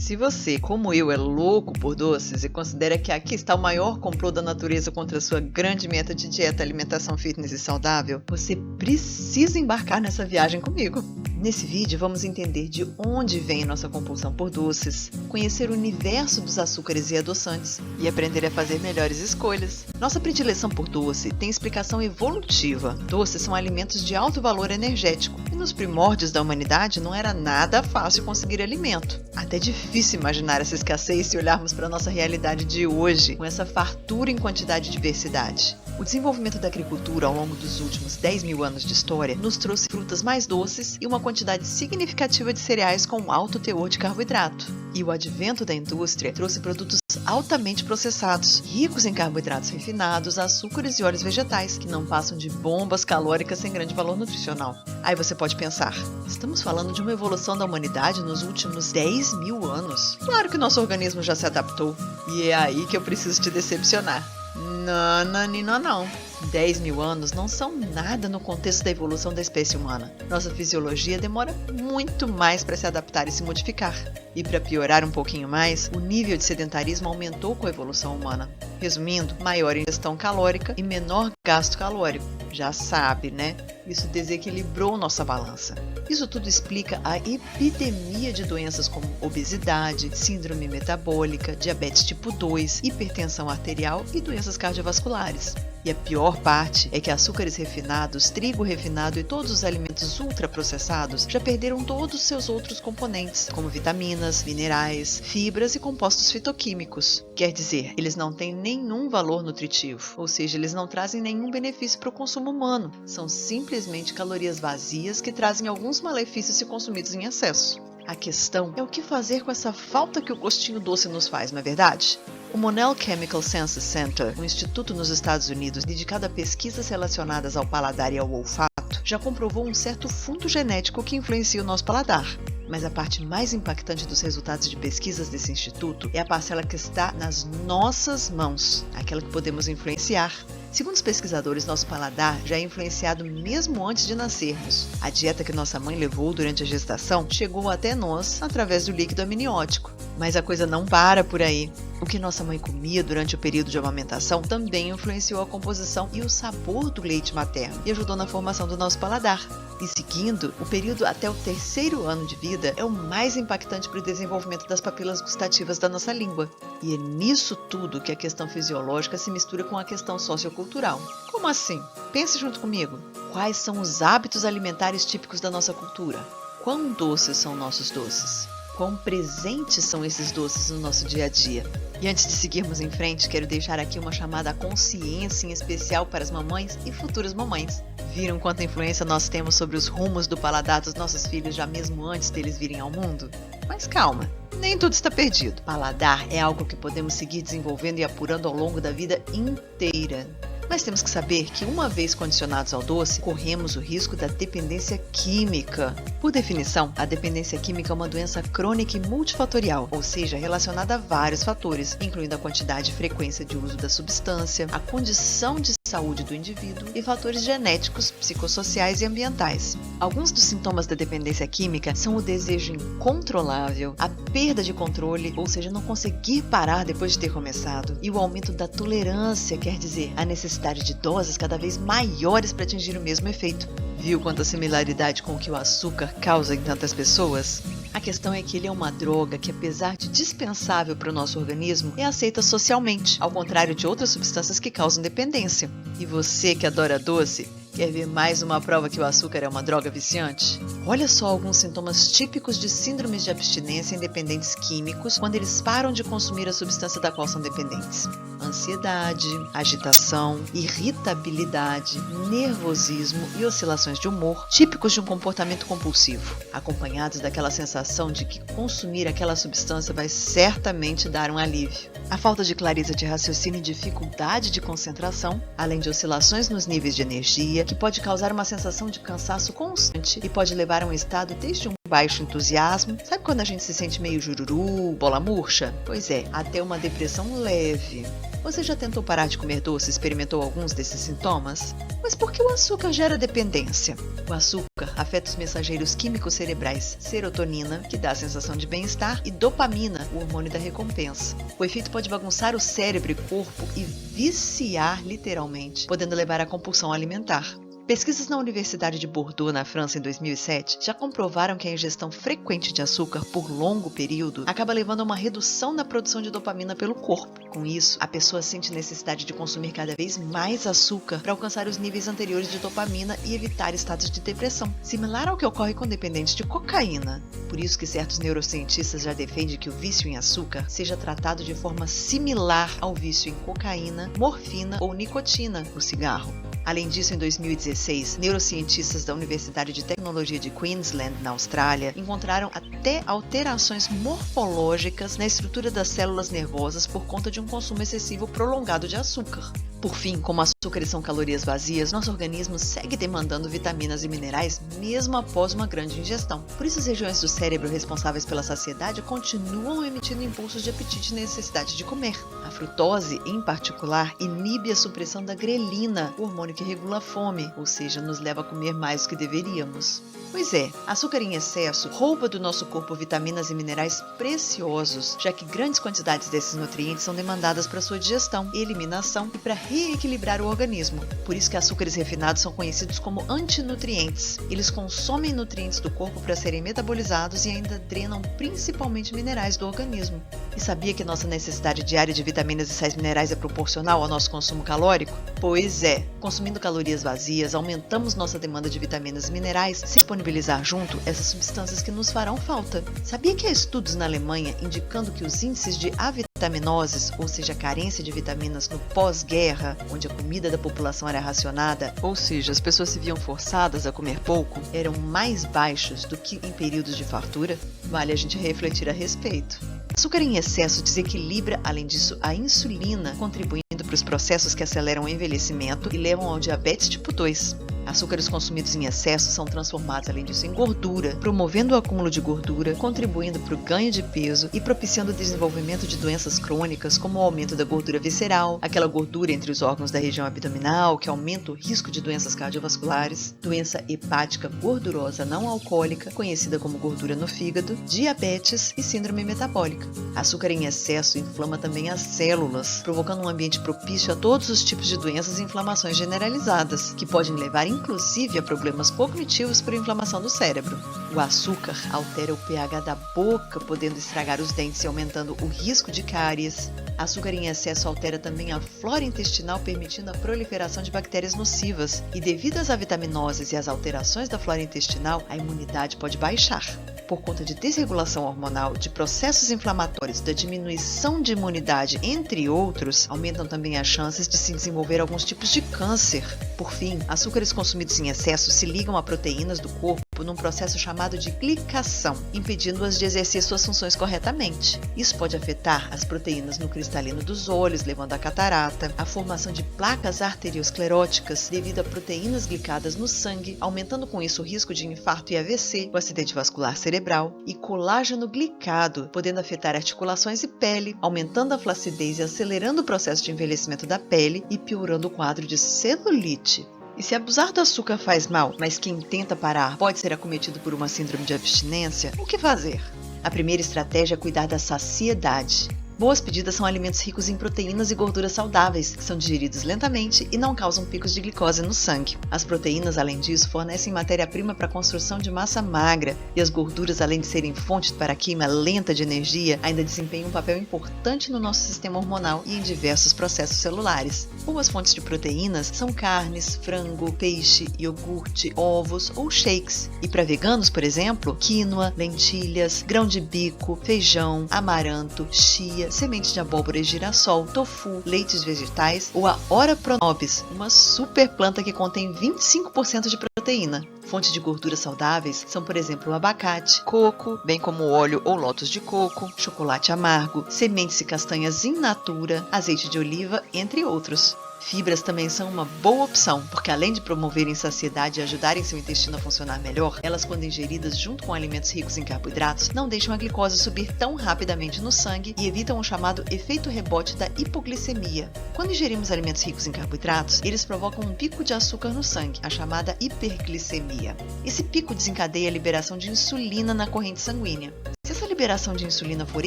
Se você, como eu, é louco por doces e considera que aqui está o maior complô da natureza contra a sua grande meta de dieta, alimentação fitness e saudável, você precisa embarcar nessa viagem comigo. Nesse vídeo vamos entender de onde vem nossa compulsão por doces, conhecer o universo dos açúcares e adoçantes e aprender a fazer melhores escolhas. Nossa predileção por doce tem explicação evolutiva. Doces são alimentos de alto valor energético e nos primórdios da humanidade não era nada fácil conseguir alimento. Até difícil imaginar essa escassez se olharmos para a nossa realidade de hoje, com essa fartura em quantidade e diversidade. O desenvolvimento da agricultura ao longo dos últimos 10 mil anos de história nos trouxe frutas mais doces e uma quantidade significativa de cereais com alto teor de carboidrato. E o advento da indústria trouxe produtos altamente processados, ricos em carboidratos refinados, açúcares e óleos vegetais, que não passam de bombas calóricas sem grande valor nutricional. Aí você pode pensar, estamos falando de uma evolução da humanidade nos últimos 10 mil anos? Claro que nosso organismo já se adaptou, e é aí que eu preciso te decepcionar. Não. 10 mil anos não são nada no contexto da evolução da espécie humana. Nossa fisiologia demora muito mais para se adaptar e se modificar. E para piorar um pouquinho mais, o nível de sedentarismo aumentou com a evolução humana. Resumindo, maior ingestão calórica e menor gasto calórico. Já sabe, né? Isso desequilibrou nossa balança. Isso tudo explica a epidemia de doenças como obesidade, síndrome metabólica, diabetes tipo 2, hipertensão arterial e doenças cardiovasculares. E a pior parte é que açúcares refinados, trigo refinado e todos os alimentos ultraprocessados já perderam todos os seus outros componentes, como vitaminas, minerais, fibras e compostos fitoquímicos. Quer dizer, eles não têm nenhum valor nutritivo, ou seja, eles não trazem nenhum benefício para o consumo humano. São simplesmente calorias vazias que trazem alguns malefícios se consumidos em excesso. A questão é o que fazer com essa falta que o gostinho doce nos faz, não é verdade? O Monell Chemical Senses Center, um instituto nos Estados Unidos dedicado a pesquisas relacionadas ao paladar e ao olfato, já comprovou um certo fundo genético que influencia o nosso paladar. Mas a parte mais impactante dos resultados de pesquisas desse instituto é a parcela que está nas nossas mãos, aquela que podemos influenciar. Segundo os pesquisadores, nosso paladar já é influenciado mesmo antes de nascermos. A dieta que nossa mãe levou durante a gestação chegou até nós através do líquido amniótico. Mas a coisa não para por aí. O que nossa mãe comia durante o período de amamentação também influenciou a composição e o sabor do leite materno e ajudou na formação do nosso paladar. E seguindo, o período até o 3º ano de vida é o mais impactante para o desenvolvimento das papilas gustativas da nossa língua. E é nisso tudo que a questão fisiológica se mistura com a questão sociocultural. Como assim? Pense junto comigo. Quais são os hábitos alimentares típicos da nossa cultura? Quão doces são nossos doces? Quão presentes são esses doces no nosso dia a dia? E antes de seguirmos em frente, quero deixar aqui uma chamada à consciência em especial para as mamães e futuras mamães. Viram quanta influência nós temos sobre os rumos do paladar dos nossos filhos já mesmo antes deles virem ao mundo? Mas calma, nem tudo está perdido. Paladar é algo que podemos seguir desenvolvendo e apurando ao longo da vida inteira. Mas temos que saber que, uma vez condicionados ao doce, corremos o risco da dependência química. Por definição, a dependência química é uma doença crônica e multifatorial, ou seja, relacionada a vários fatores, incluindo a quantidade e frequência de uso da substância, a condição de saúde do indivíduo e fatores genéticos, psicossociais e ambientais. Alguns dos sintomas da dependência química são o desejo incontrolável, a perda de controle, ou seja, não conseguir parar depois de ter começado, e o aumento da tolerância, quer dizer, a necessidade de doses cada vez maiores para atingir o mesmo efeito. Viu quanta similaridade com o que o açúcar causa em tantas pessoas? A questão é que ele é uma droga que, apesar de dispensável para o nosso organismo, é aceita socialmente, ao contrário de outras substâncias que causam dependência. E você que adora doce, quer ver mais uma prova que o açúcar é uma droga viciante? Olha só alguns sintomas típicos de síndromes de abstinência em dependentes químicos quando eles param de consumir a substância da qual são dependentes. Ansiedade, agitação, irritabilidade, nervosismo e oscilações de humor, típicos de um comportamento compulsivo, acompanhados daquela sensação de que consumir aquela substância vai certamente dar um alívio. A falta de clareza de raciocínio e dificuldade de concentração, além de oscilações nos níveis de energia, que pode causar uma sensação de cansaço constante e pode levar a um estado desde um baixo entusiasmo. Sabe quando a gente se sente meio jururu, bola murcha? Pois é, até uma depressão leve. Você já tentou parar de comer doce e experimentou alguns desses sintomas? Mas por que o açúcar gera dependência? O açúcar afeta os mensageiros químicos cerebrais serotonina, que dá a sensação de bem-estar, e dopamina, o hormônio da recompensa. O efeito pode bagunçar o cérebro e corpo e viciar literalmente, podendo levar à compulsão alimentar. Pesquisas na Universidade de Bordeaux, na França, em 2007, já comprovaram que a ingestão frequente de açúcar por longo período acaba levando a uma redução na produção de dopamina pelo corpo. Com isso, a pessoa sente necessidade de consumir cada vez mais açúcar para alcançar os níveis anteriores de dopamina e evitar estados de depressão, similar ao que ocorre com dependentes de cocaína. Por isso que certos neurocientistas já defendem que o vício em açúcar seja tratado de forma similar ao vício em cocaína, morfina ou nicotina no cigarro. Além disso, em 2016, neurocientistas da Universidade de Tecnologia de Queensland, na Austrália, encontraram até alterações morfológicas na estrutura das células nervosas por conta de um consumo excessivo prolongado de açúcar. Por fim, como açúcares são calorias vazias, nosso organismo segue demandando vitaminas e minerais mesmo após uma grande ingestão. Por isso, as regiões do cérebro responsáveis pela saciedade continuam emitindo impulsos de apetite e necessidade de comer. A frutose, em particular, inibe a supressão da grelina, o hormônio que regula a fome, ou seja, nos leva a comer mais do que deveríamos. Pois é, açúcar em excesso rouba do nosso corpo vitaminas e minerais preciosos, já que grandes quantidades desses nutrientes são demandadas para sua digestão, eliminação e para reequilibrar o organismo. Por isso que açúcares refinados são conhecidos como antinutrientes. Eles consomem nutrientes do corpo para serem metabolizados e ainda drenam principalmente minerais do organismo. E sabia que nossa necessidade diária de vitaminas e sais minerais é proporcional ao nosso consumo calórico? Pois é, consumindo calorias vazias, aumentamos nossa demanda de vitaminas e minerais sem disponibilizar junto essas substâncias que nos farão falta. Sabia que há estudos na Alemanha indicando que os índices de avitaminoses, ou seja, a carência de vitaminas no pós-guerra, onde a comida da população era racionada, ou seja, as pessoas se viam forçadas a comer pouco, eram mais baixos do que em períodos de fartura? Vale a gente refletir a respeito. Açúcar em excesso desequilibra, além disso, a insulina, contribuindo para os processos que aceleram o envelhecimento e levam ao diabetes tipo 2. Açúcares consumidos em excesso são transformados, além disso, em gordura, promovendo o acúmulo de gordura, contribuindo para o ganho de peso e propiciando o desenvolvimento de doenças crônicas, como o aumento da gordura visceral, aquela gordura entre os órgãos da região abdominal, que aumenta o risco de doenças cardiovasculares, doença hepática gordurosa não alcoólica, conhecida como gordura no fígado, diabetes e síndrome metabólica. Açúcar em excesso inflama também as células, provocando um ambiente propício a todos os tipos de doenças e inflamações generalizadas, que podem levar inclusive a problemas cognitivos por inflamação do cérebro. O açúcar altera o pH da boca, podendo estragar os dentes e aumentando o risco de cáries. Açúcar em excesso altera também a flora intestinal, permitindo a proliferação de bactérias nocivas. E devido às avitaminoses e às alterações da flora intestinal, a imunidade pode baixar. Por conta de desregulação hormonal, de processos inflamatórios, da diminuição de imunidade, entre outros, aumentam também as chances de se desenvolver alguns tipos de câncer. Por fim, açúcares consumidos em excesso se ligam a proteínas do corpo num processo chamado de glicação, impedindo-as de exercer suas funções corretamente. Isso pode afetar as proteínas no cristalino dos olhos, levando à catarata, a formação de placas arterioscleróticas devido a proteínas glicadas no sangue, aumentando com isso o risco de infarto e AVC, o acidente vascular cerebral, e colágeno glicado, podendo afetar articulações e pele, aumentando a flacidez e acelerando o processo de envelhecimento da pele e piorando o quadro de celulite. E se abusar do açúcar faz mal, mas quem tenta parar pode ser acometido por uma síndrome de abstinência, o que fazer? A primeira estratégia é cuidar da saciedade. Boas pedidas são alimentos ricos em proteínas e gorduras saudáveis, que são digeridos lentamente e não causam picos de glicose no sangue. As proteínas, além disso, fornecem matéria-prima para a construção de massa magra, e as gorduras, além de serem fontes para a queima lenta de energia, ainda desempenham um papel importante no nosso sistema hormonal e em diversos processos celulares. Boas fontes de proteínas são carnes, frango, peixe, iogurte, ovos ou shakes. E para veganos, por exemplo, quinoa, lentilhas, grão de bico, feijão, amaranto, chia, semente de abóbora e girassol, tofu, leites vegetais ou a Ora Pronobis, uma super planta que contém 25% de proteína. Fontes de gorduras saudáveis são, por exemplo, o abacate, coco, bem como óleo ou lótus de coco, chocolate amargo, sementes e castanhas in natura, azeite de oliva, entre outros. Fibras também são uma boa opção, porque além de promoverem saciedade e ajudarem seu intestino a funcionar melhor, elas, quando ingeridas junto com alimentos ricos em carboidratos, não deixam a glicose subir tão rapidamente no sangue e evitam o chamado efeito rebote da hipoglicemia. Quando ingerimos alimentos ricos em carboidratos, eles provocam um pico de açúcar no sangue, a chamada hiperglicemia. Esse pico desencadeia a liberação de insulina na corrente sanguínea. Se essa liberação de insulina for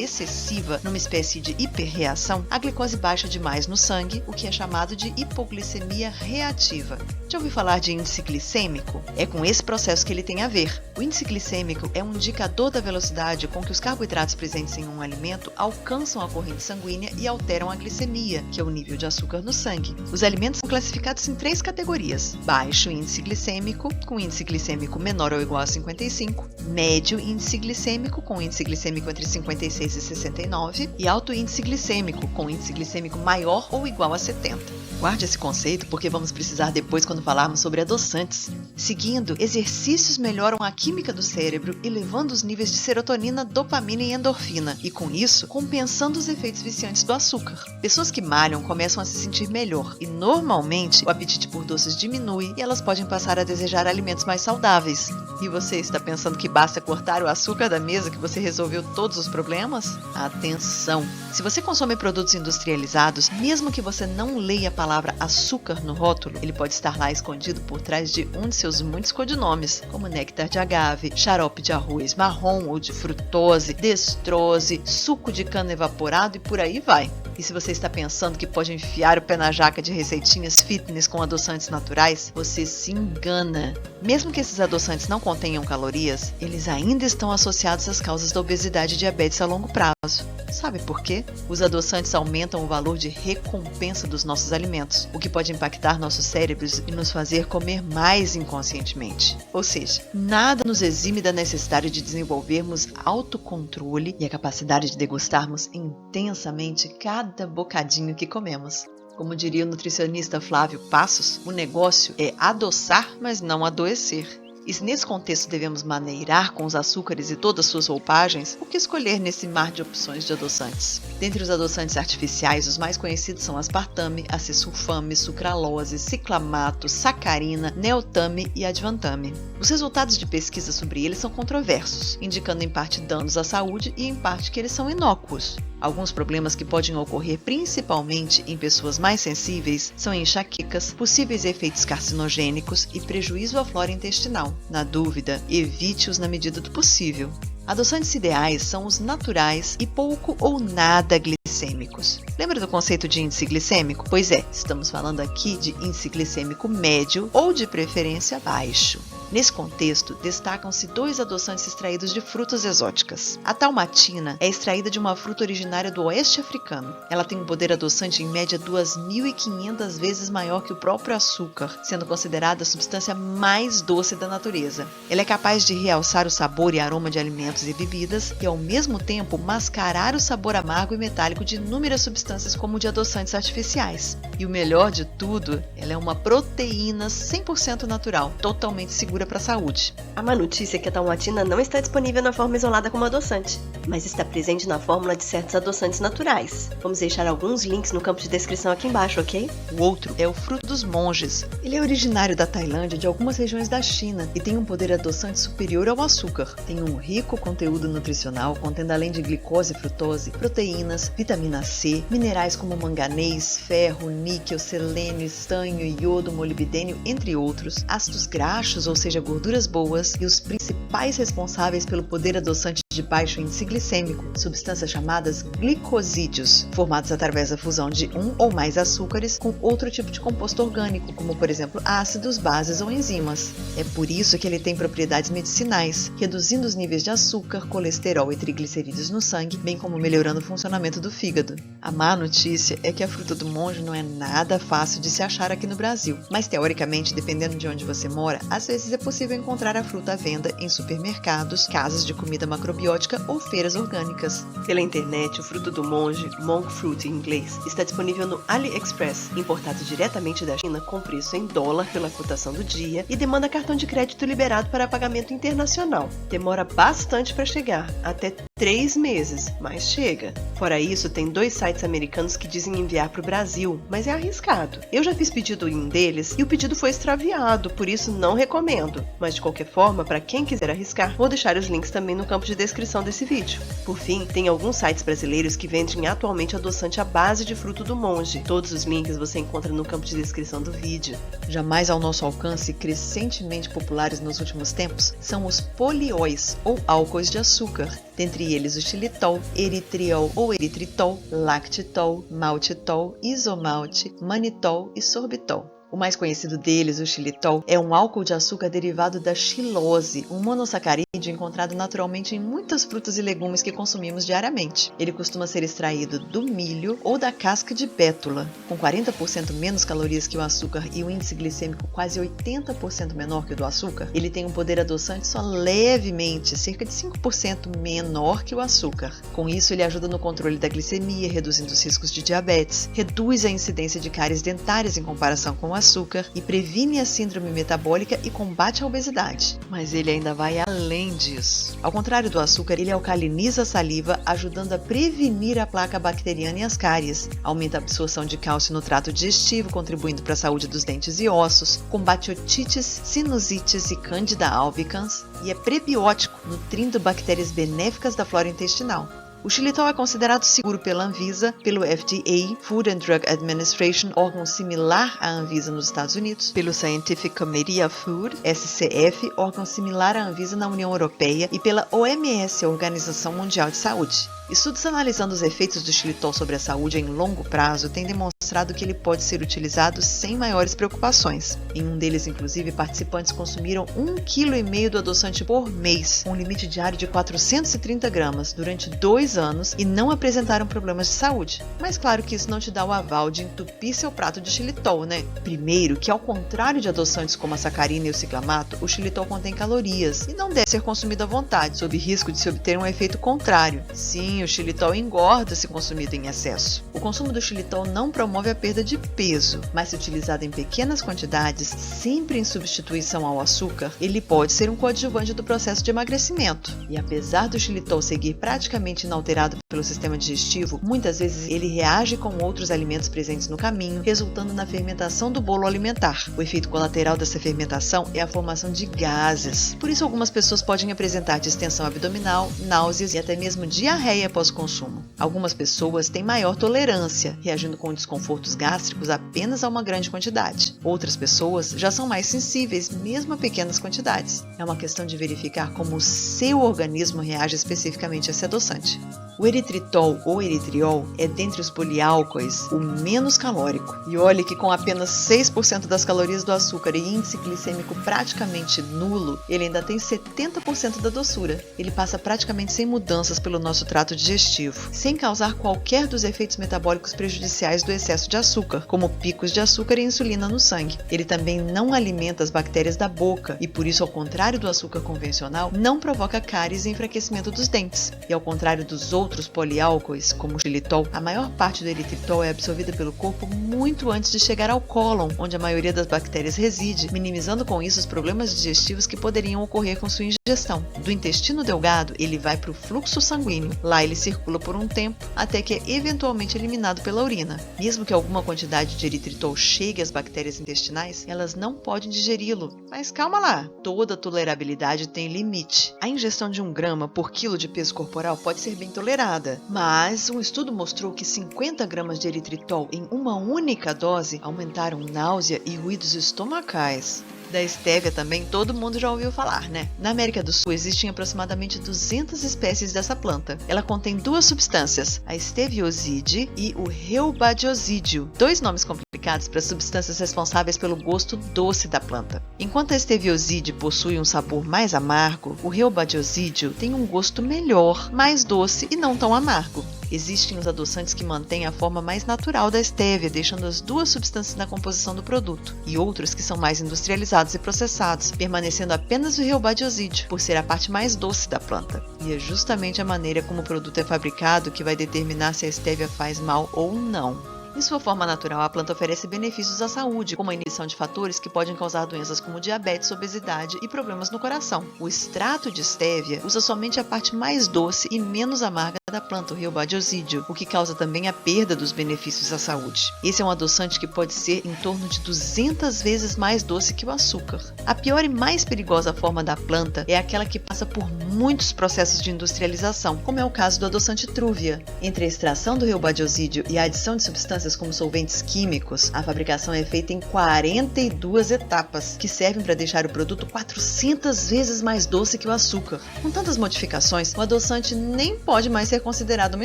excessiva, numa espécie de hiperreação, a glicose baixa demais no sangue, o que é chamado de hipoglicemia reativa. Já ouviu falar de índice glicêmico? É com esse processo que ele tem a ver. O índice glicêmico é um indicador da velocidade com que os carboidratos presentes em um alimento alcançam a corrente sanguínea e alteram a glicemia, que é o nível de açúcar no sangue. Os alimentos são classificados em 3 categorias: baixo índice glicêmico, com índice glicêmico menor ou igual a 55, médio índice glicêmico, com índice glicêmico entre 56 e 69, e alto índice glicêmico, com índice glicêmico maior ou igual a 70. Guarde esse conceito porque vamos precisar depois quando falarmos sobre adoçantes. Seguindo, exercícios melhoram a química do cérebro, elevando os níveis de serotonina, dopamina e endorfina, e com isso, compensando os efeitos viciantes do açúcar. Pessoas que malham começam a se sentir melhor e, normalmente, o apetite por doces diminui e elas podem passar a desejar alimentos mais saudáveis. E você está pensando que basta cortar o açúcar da mesa que você resolveu todos os problemas? Atenção! Se você consome produtos industrializados, mesmo que você não leia a palavra açúcar no rótulo, ele pode estar lá escondido por trás de um de seus muitos codinomes, como néctar de agave, xarope de arroz marrom ou de frutose, destrose, suco de cana evaporado e por aí vai. E se você está pensando que pode enfiar o pé na jaca de receitinhas fitness com adoçantes naturais, você se engana. Mesmo que esses adoçantes não contenham calorias, eles ainda estão associados às causas da obesidade e diabetes a longo prazo. Sabe por quê? Os adoçantes aumentam o valor de recompensa dos nossos alimentos, o que pode impactar nossos cérebros e nos fazer comer mais inconscientemente. Ou seja, nada nos exime da necessidade de desenvolvermos autocontrole e a capacidade de degustarmos intensamente cada bocadinho que comemos. Como diria o nutricionista Flávio Passos, o negócio é adoçar, mas não adoecer. E se nesse contexto devemos maneirar com os açúcares e todas suas roupagens, o que escolher nesse mar de opções de adoçantes? Dentre os adoçantes artificiais, os mais conhecidos são aspartame, acesulfame, sucralose, ciclamato, sacarina, neotame e advantame. Os resultados de pesquisa sobre eles são controversos, indicando em parte danos à saúde e em parte que eles são inócuos. Alguns problemas que podem ocorrer principalmente em pessoas mais sensíveis são enxaquecas, possíveis efeitos carcinogênicos e prejuízo à flora intestinal. Na dúvida, evite-os na medida do possível. Adoçantes ideais são os naturais e pouco ou nada glicêmicos. Lembra do conceito de índice glicêmico? Pois é, estamos falando aqui de índice glicêmico médio ou de preferência baixo. Nesse contexto, destacam-se 2 adoçantes extraídos de frutas exóticas. A talmatina é extraída de uma fruta originária do oeste africano. Ela tem um poder adoçante em média 2.500 vezes maior que o próprio açúcar, sendo considerada a substância mais doce da natureza. Ela é capaz de realçar o sabor e aroma de alimentos e bebidas e, ao mesmo tempo, mascarar o sabor amargo e metálico de inúmeras substâncias como de adoçantes artificiais. E o melhor de tudo, ela é uma proteína 100% natural, totalmente segura para a saúde. A má notícia é que a talmatina não está disponível na forma isolada como adoçante, mas está presente na fórmula de certos adoçantes naturais. Vamos deixar alguns links no campo de descrição aqui embaixo, ok? O outro é o fruto dos monges. Ele é originário da Tailândia e de algumas regiões da China e tem um poder adoçante superior ao açúcar. Tem um rico conteúdo nutricional, contendo além de glicose e frutose, proteínas, vitamina C, minerais como manganês, ferro, níquel, selênio, estanho, iodo, molibdênio, entre outros, ácidos graxos, ou seja, gorduras boas, e os principais responsáveis pelo poder adoçante de baixo índice glicêmico, substâncias chamadas glicosídeos, formados através da fusão de um ou mais açúcares com outro tipo de composto orgânico, como por exemplo ácidos, bases ou enzimas. É por isso que ele tem propriedades medicinais, reduzindo os níveis de açúcar, colesterol e triglicerídeos no sangue, bem como melhorando o funcionamento do fígado. A má notícia é que a fruta do monge não é nada fácil de se achar aqui no Brasil, mas teoricamente, dependendo de onde você mora, às vezes é possível encontrar a fruta à venda em supermercados, casas de comida macrobiótica ou feiras orgânicas. Pela internet, o fruto do monge, monk fruit em inglês, está disponível no AliExpress, importado diretamente da China com preço em dólar pela cotação do dia e demanda cartão de crédito liberado para pagamento internacional. Demora bastante para chegar, até 3 meses, mas chega. Fora isso, tem 2 sites americanos que dizem enviar para o Brasil, mas é arriscado. Eu já fiz pedido em um deles e o pedido foi extraviado, por isso não recomendo. Mas de qualquer forma, para quem quiser arriscar, vou deixar os links também no campo de descrição desse vídeo. Por fim, tem alguns sites brasileiros que vendem atualmente adoçante à base de fruto do monge. Todos os links você encontra no campo de descrição do vídeo. Jamais ao nosso alcance, crescentemente populares nos últimos tempos, são os polióis, ou álcoois de açúcar. Dentre eles o xilitol, eritriol ou eritritol, lactitol, maltitol, isomalte, manitol e sorbitol. O mais conhecido deles, o xilitol, é um álcool de açúcar derivado da xilose, um monossacarídeo encontrado naturalmente em muitas frutas e legumes que consumimos diariamente. Ele costuma ser extraído do milho ou da casca de bétula. Com 40% menos calorias que o açúcar e um índice glicêmico quase 80% menor que o do açúcar, ele tem um poder adoçante só levemente, cerca de 5% menor que o açúcar. Com isso, ele ajuda no controle da glicemia, reduzindo os riscos de diabetes, reduz a incidência de cáries dentárias em comparação com o açúcar e previne a síndrome metabólica e combate a obesidade. Mas ele ainda vai além disso. Ao contrário do açúcar, ele alcaliniza a saliva, ajudando a prevenir a placa bacteriana e as cáries, aumenta a absorção de cálcio no trato digestivo, contribuindo para a saúde dos dentes e ossos, combate otites, sinusites e Candida albicans e é prebiótico, nutrindo bactérias benéficas da flora intestinal. O xilitol é considerado seguro pela Anvisa, pelo FDA, Food and Drug Administration, órgão similar à Anvisa nos Estados Unidos, pelo Scientific Committee of Food, SCF, órgão similar à Anvisa na União Europeia, e pela OMS, Organização Mundial de Saúde. Estudos analisando os efeitos do xilitol sobre a saúde em longo prazo têm demonstrado que ele pode ser utilizado sem maiores preocupações. Em um deles, inclusive, participantes consumiram 1,5 kg do adoçante por mês, com um limite diário de 430 gramas, durante 2 anos e não apresentaram problemas de saúde. Mas claro que isso não te dá o aval de entupir seu prato de xilitol, né? Primeiro, que ao contrário de adoçantes como a sacarina e o ciclamato, o xilitol contém calorias e não deve ser consumido à vontade, sob risco de se obter um efeito contrário. Sim, o xilitol engorda se consumido em excesso. O consumo do xilitol não promove a perda de peso, mas se utilizado em pequenas quantidades, sempre em substituição ao açúcar, ele pode ser um coadjuvante do processo de emagrecimento. E apesar do xilitol seguir praticamente inalterado pelo sistema digestivo, muitas vezes ele reage com outros alimentos presentes no caminho, resultando na fermentação do bolo alimentar. O efeito colateral dessa fermentação é a formação de gases. Por isso, algumas pessoas podem apresentar distensão abdominal, náuseas e até mesmo diarreia após o consumo. Algumas pessoas têm maior tolerância, reagindo com desconfortos gástricos apenas a uma grande quantidade. Outras pessoas já são mais sensíveis, mesmo a pequenas quantidades. É uma questão de verificar como o seu organismo reage especificamente a esse adoçante. O eritritol ou eritriol é, dentre os poliálcoois, o menos calórico. E olhe que com apenas 6% das calorias do açúcar e índice glicêmico praticamente nulo, ele ainda tem 70% da doçura. Ele passa praticamente sem mudanças pelo nosso trato digestivo, sem causar qualquer dos efeitos metabólicos prejudiciais do excesso de açúcar, como picos de açúcar e insulina no sangue. Ele também não alimenta as bactérias da boca e, por isso, ao contrário do açúcar convencional, não provoca cáries e enfraquecimento dos dentes. E ao contrário dos outros poliálcoois, como o xilitol, a maior parte do eritritol é absorvida pelo corpo muito antes de chegar ao cólon, onde a maioria das bactérias reside, minimizando com isso os problemas digestivos que poderiam ocorrer com sua ingestão. Do intestino delgado, ele vai para o fluxo sanguíneo. Lá ele circula por um tempo, até que é eventualmente eliminado pela urina. Mesmo que alguma quantidade de eritritol chegue às bactérias intestinais, elas não podem digeri-lo. Mas calma lá, toda tolerabilidade tem limite. A ingestão de 1 grama por quilo de peso corporal pode ser bem tolerada, mas um estudo mostrou que 50 gramas de eritritol em uma única dose aumentaram náusea e ruídos estomacais. Da estévia também todo mundo já ouviu falar, né? Na América do Sul existem aproximadamente 200 espécies dessa planta. Ela contém 2 substâncias, a estevioside e o reubadiosídeo, 2 nomes complicados para substâncias responsáveis pelo gosto doce da planta. Enquanto a estevioside possui um sabor mais amargo, o reubadiosídeo tem um gosto melhor, mais doce e não tão amargo. Existem os adoçantes que mantêm a forma mais natural da estévia, deixando as 2 substâncias na composição do produto, e outros que são mais industrializados e processados, permanecendo apenas o reubadiosídeo, por ser a parte mais doce da planta. E é justamente a maneira como o produto é fabricado que vai determinar se a estévia faz mal ou não. Em sua forma natural, a planta oferece benefícios à saúde, como a inibição de fatores que podem causar doenças como diabetes, obesidade e problemas no coração. O extrato de estévia usa somente a parte mais doce e menos amarga da planta, o Rheubadiosídeo, o que causa também a perda dos benefícios à saúde. Esse é um adoçante que pode ser em torno de 200 vezes mais doce que o açúcar. A pior e mais perigosa forma da planta é aquela que passa por muitos processos de industrialização, como é o caso do adoçante Truvia. Entre a extração do Rheubadiosídeo e a adição de substâncias como solventes químicos, a fabricação é feita em 42 etapas, que servem para deixar o produto 400 vezes mais doce que o açúcar. Com tantas modificações, o adoçante nem pode mais ser considerado uma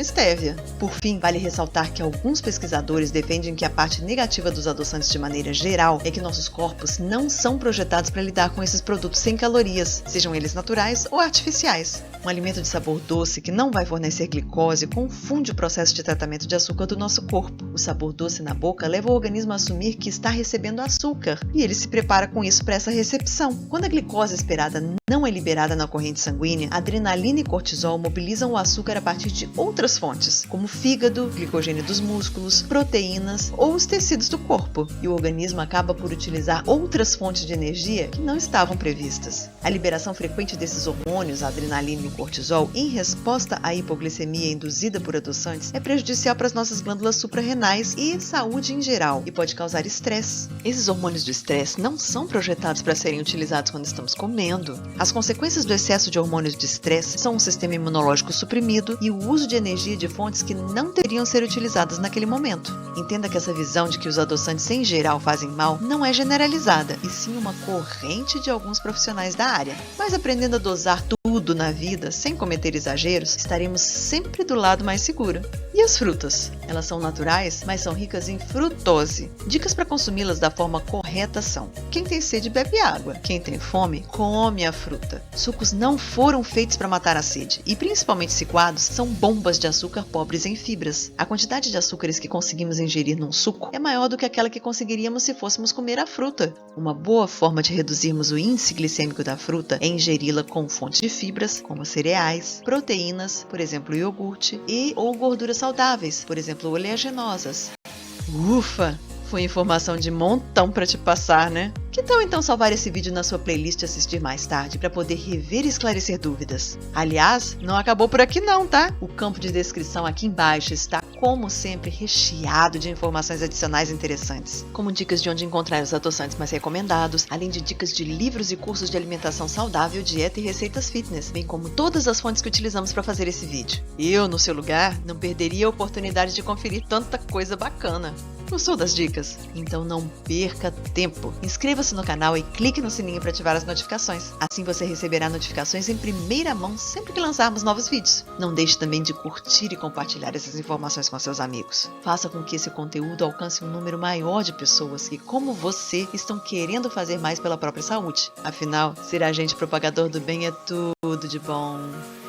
estévia. Por fim, vale ressaltar que alguns pesquisadores defendem que a parte negativa dos adoçantes de maneira geral é que nossos corpos não são projetados para lidar com esses produtos sem calorias, sejam eles naturais ou artificiais. Um alimento de sabor doce que não vai fornecer glicose confunde o processo de tratamento de açúcar do nosso corpo. O sabor doce na boca leva o organismo a assumir que está recebendo açúcar e ele se prepara com isso para essa recepção. Quando a glicose esperada não é liberada na corrente sanguínea, adrenalina e cortisol mobilizam o açúcar a partir de outras fontes, como fígado, glicogênio dos músculos, proteínas ou os tecidos do corpo, e o organismo acaba por utilizar outras fontes de energia que não estavam previstas. A liberação frequente desses hormônios, a adrenalina e o cortisol, em resposta à hipoglicemia induzida por adoçantes, é prejudicial para as nossas glândulas suprarrenais e saúde em geral, e pode causar estresse. Esses hormônios do estresse não são projetados para serem utilizados quando estamos comendo. As consequências do excesso de hormônios de estresse são um sistema imunológico suprimido e o uso de energia de fontes que não deveriam ser utilizadas naquele momento. Entenda que essa visão de que os adoçantes em geral fazem mal não é generalizada, e sim uma corrente de alguns profissionais da área. Mas aprendendo a dosar tudo na vida, sem cometer exageros, estaremos sempre do lado mais seguro. E as frutas? Elas são naturais, mas são ricas em frutose. Dicas para consumi-las da forma correta são: quem tem sede bebe água, quem tem fome come a fruta. Sucos não foram feitos para matar a sede, e principalmente se coados, são bombas de açúcar pobres em fibras. A quantidade de açúcares que conseguimos ingerir num suco é maior do que aquela que conseguiríamos se fôssemos comer a fruta. Uma boa forma de reduzirmos o índice glicêmico da fruta é ingeri-la com fontes de fibras, como cereais, proteínas, por exemplo, iogurte, ou gorduras saudáveis, por exemplo, oleaginosas. Ufa! Foi informação de montão para te passar, né? Que tal então salvar esse vídeo na sua playlist e assistir mais tarde para poder rever e esclarecer dúvidas? Aliás, não acabou por aqui não, tá? O campo de descrição aqui embaixo está, como sempre, recheado de informações adicionais interessantes, como dicas de onde encontrar os adoçantes mais recomendados, além de dicas de livros e cursos de alimentação saudável, dieta e receitas fitness, bem como todas as fontes que utilizamos para fazer esse vídeo. Eu, no seu lugar, não perderia a oportunidade de conferir tanta coisa bacana. Gostou das dicas? Então não perca tempo. Inscreva-se no canal e clique no sininho para ativar as notificações. Assim você receberá notificações em primeira mão sempre que lançarmos novos vídeos. Não deixe também de curtir e compartilhar essas informações com seus amigos. Faça com que esse conteúdo alcance um número maior de pessoas que, como você, estão querendo fazer mais pela própria saúde. Afinal, ser agente propagador do bem é tudo de bom.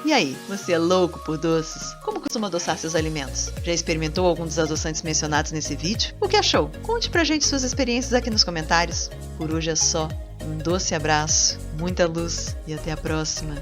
E aí, você é louco por doces? Como costuma adoçar seus alimentos? Já experimentou algum dos adoçantes mencionados nesse vídeo? O que achou? Conte pra gente suas experiências aqui nos comentários. Por hoje é só. Um doce abraço, muita luz e até a próxima.